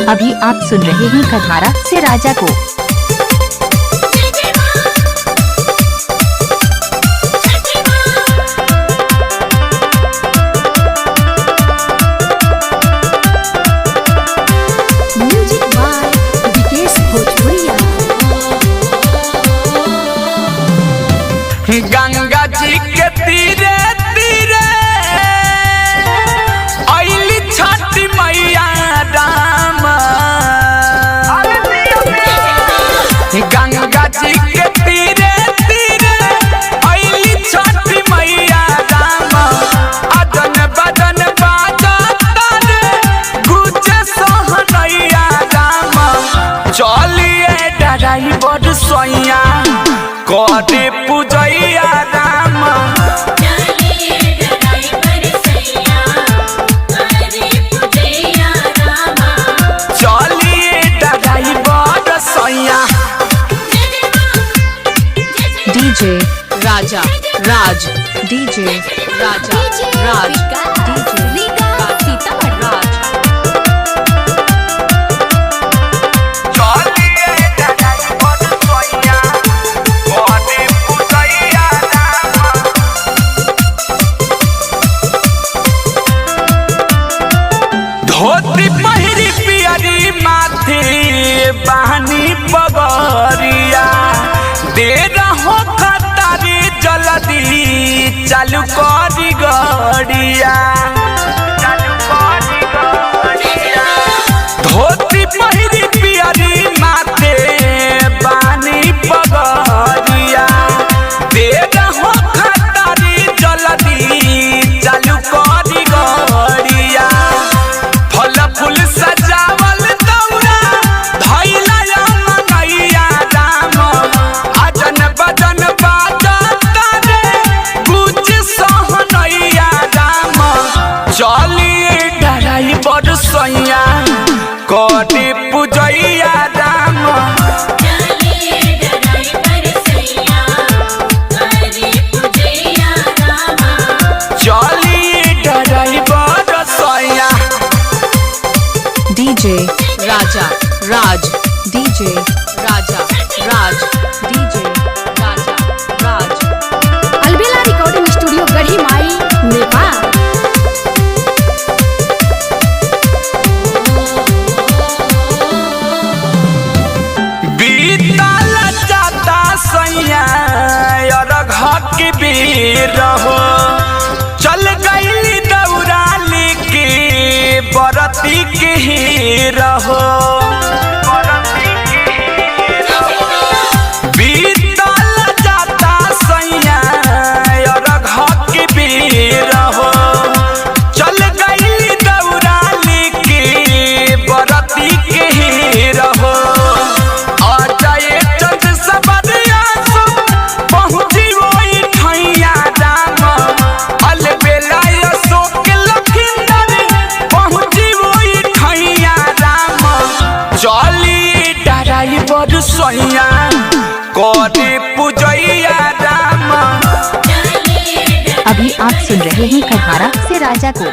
अभी आप सुन रहे हैं कथारा से राजा को। म्यूजिक बाय विकेश भोजपुरिया। गंगा जी के तीरे तीरे आइली छठी मैया राम। गंगा जी के तीरे तीरे आइली छठी मैया राम। अदन बदन बाजतन गुजे सोहनैया राम। चलिए ड्राइवर सोइया करे पूजैया राम। चलिए ड्राइवर सोइया। डीजे राजा राज, डीजे राजा राज, डीजे सीतामढ़ी राज। चलिए ड्राइवर सोइया करे पूजैया राम। धोती पहिरी पियरी माथे बहनी पगरिया। दे रहो खतारी जल्दी चालू करी गड़िया। धोती पहिरी पियरी माथे बहनी पगरिया। दे रहो खतारी जल्दी चालू करी गड़िया। फल फूल सजावल दौरा धैला मनैया राम। अजन बजन बाजत रे गुज सोहनैया राम। चलिए ड्राइवर सोइया करे पूजैया राम। चलिए ड्राइवर सोइया। डीजे राजा राज, डीजे राजा राज, डीजे राजा राज। अलबेला रिकॉर्डिंग स्टूडियो गढ़ी माई नेपाल। बीतल जाता सैया घर के बेर हो। चल गईली दौरा लेके बरती के हीर हो। बीतल जाता सैया घर के बेर हो। चल गईली दौरा लेके बरती के हीर हो। चलिए ड्राइवर सोइया करे पूजैया राम। अभी आप सुन रहे हैं कथारा से राजा को।